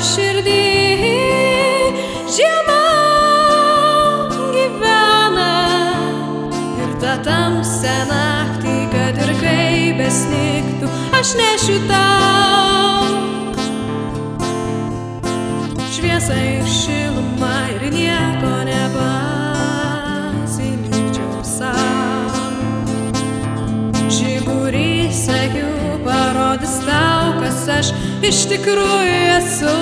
širdį žiema gyvena ir tą tamsią naktį, kad ir kaip besnigtų, aš nešiu tau šviesą ir šilumą ir nieko nepasilikčiau sau. Žiburys akių parodys tau, kas aš iš tikrųjų esu.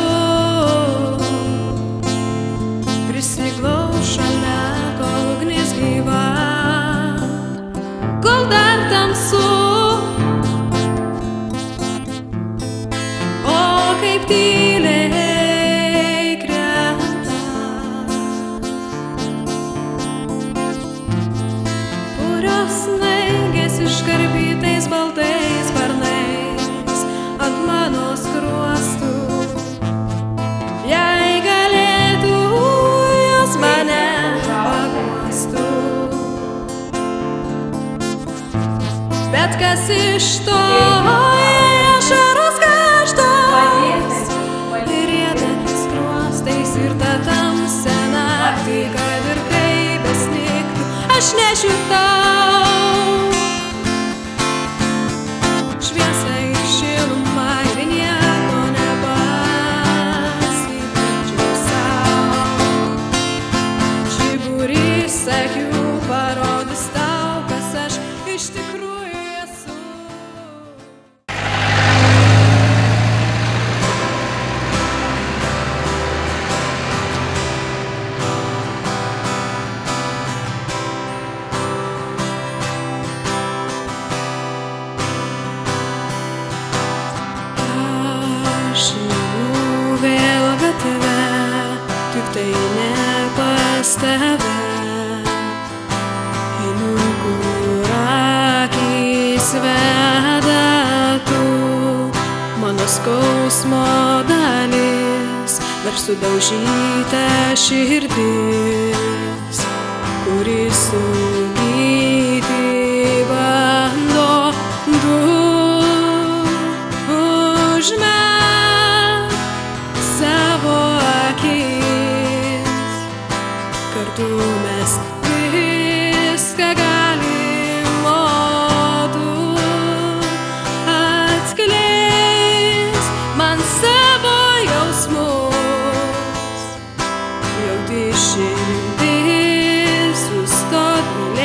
Prisiglaus šalia, kol ugnis gyva, kol dar tamsu. O kaip tyliai krenta purios snaigės iškarpytais baltais sparnais ant mano skruostų. Jei galėtų, jos mane paguostų. Bet kas iš to, ašaros karštos ir rieda skruostais ir tą tamsią naktį, kad ir kaip besnigtų, aš nešiu tau šviesą ir šilumą ir nieko nepasilikčiau sau. Žiburys akių parodys tau, kas aš iš tikrųjų esu. Aš einu vėl gatve, tik tai ne pas tave. Einu, kur akys veda tu, mano skausmo dalis, dar sudaužyta širdis, kuri sugyti bando du. Užmerk savo akis, kartu mes viską galim, o tu atskleisk man savo jausmus. Jauti širdis, sustok mylėti.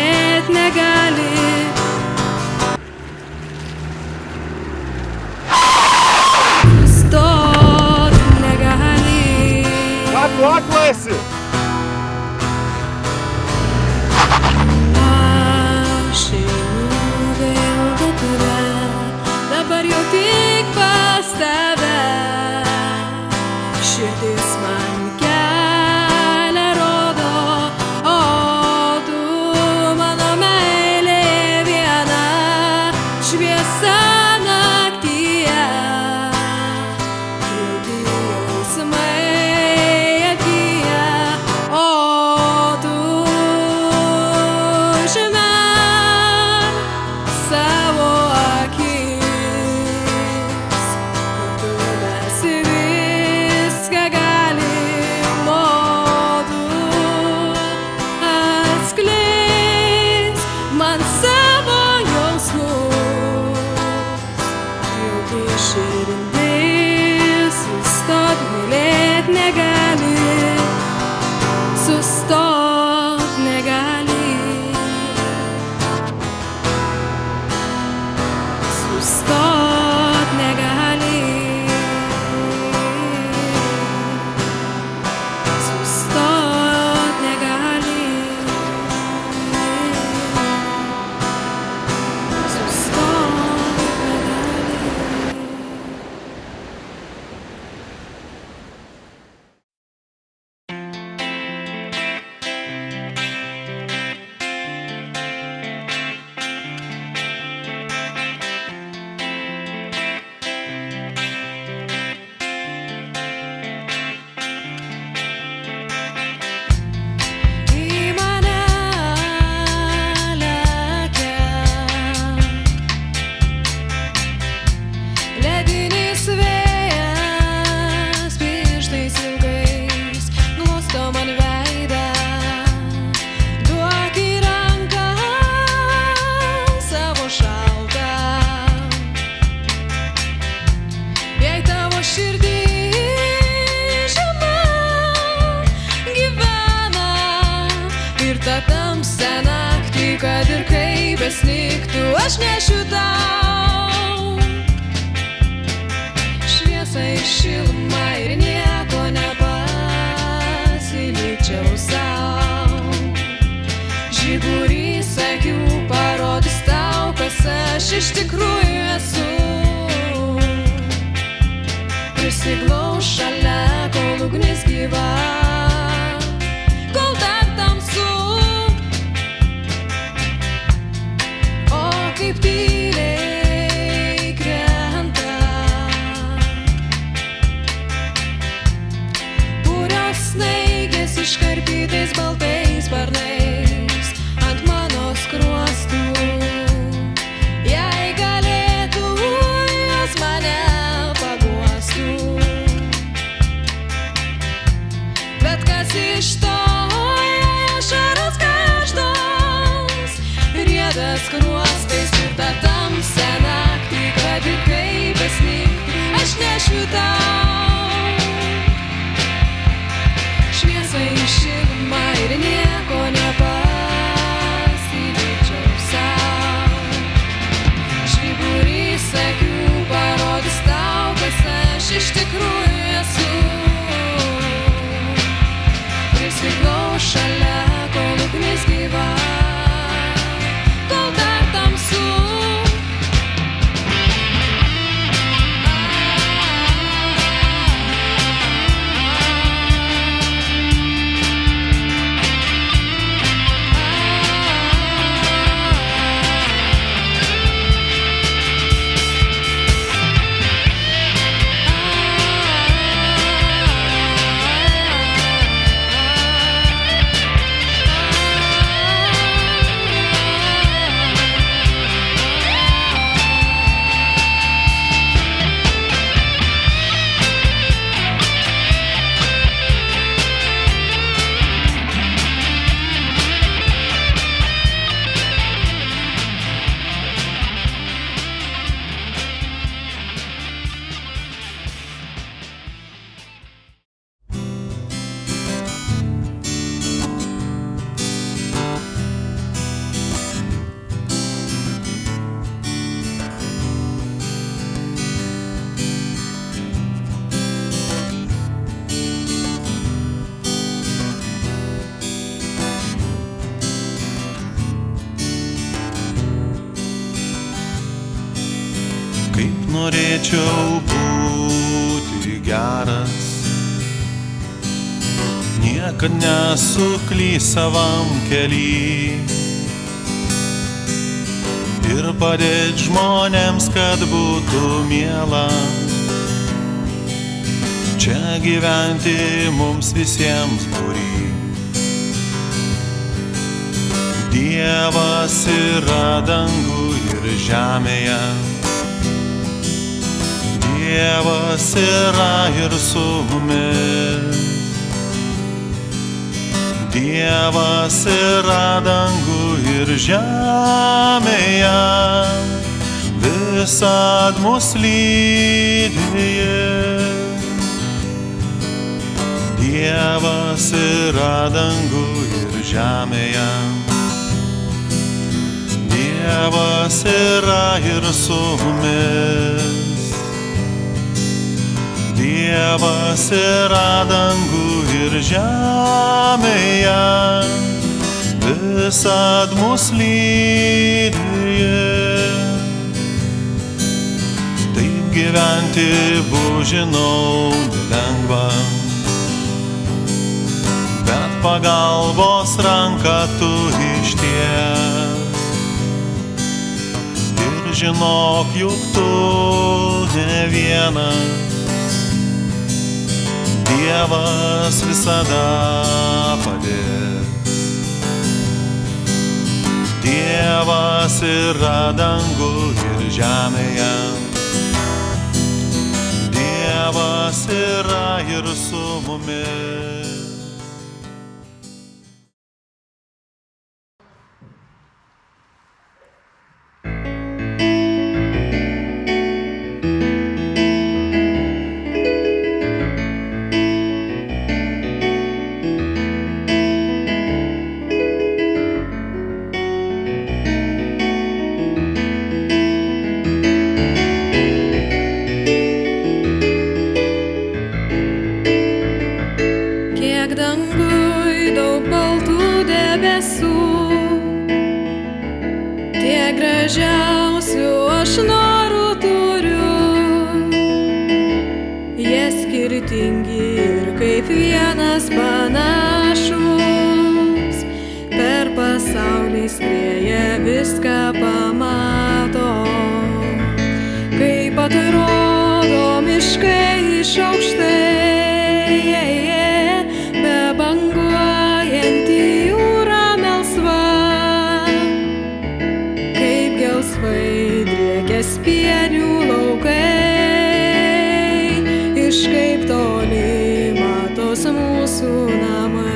tamsią naktį, kad ir kaip besnigtų, aš nešiu tau šviesą ir šilumą ir nieko nepasilikčiau sau. Žiburys akių parodys tau, kas aš iš tikrųjų esu. Prisiglaus šalia, kol ugnis gyva, kol dar tamsu. O kaip tyliai krenta purios snaigės iškarpytais baltais sparnais ant mano skruostų. Jei galėtų, jos mane paguostų. Bet kas iš to, jei ašaros karštos rieda skruostais ir tą tamsią naktį, kad ir kaip besnigtų, aš nešiu tau šviesą ir šilumą ir nieko nepasilikčiau sau. Žiburys akių parodys tau, kas aš iš tikrųjų esu. Prisiglaus šalia, kol ugnis gyva, kol dar tamsu. Norėčiau būti geras, niekad nesuklys savam kely ir padėt žmonėms, kad būtų miela čia gyventi mums visiems būry. Dievas yra dangų ir žemėje, Dievas yra ir su mumis. Dievas yra dangų ir žemėje, visad mus lydi. Dievas yra dangų ir žemėje, Dievas yra ir su mumis. Dievas yra dangų ir žemėje, visad mus lydi. Taip gyventi buvo, žinau, nelengva, bet pagalbos ranką tu išties. Ir žinok, juk tu ne vienas, Dievas visada padės. Dievas yra dangų ir žemėje, Dievas yra ir su mumis. gražiausių aš norų turiu. Jie skirtingi ir kaip vienas panašus. Per pasaulį skrieja, viską pamato. Kaip atrodo miškai iš aukštai, be banguojanti jūra melsva. Kaip gelsvai driekias pienių laukai, iš kaip toli matos mūsų namai.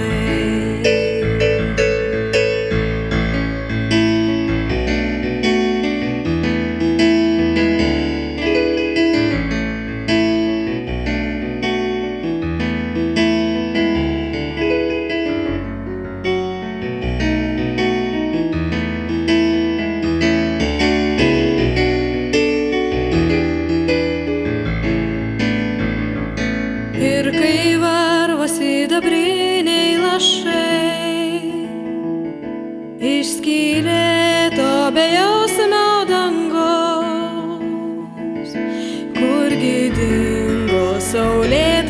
Ir kai varvas sidabriniai lašai, išskylėto bejausmio dangaus, kurgi dingo saulė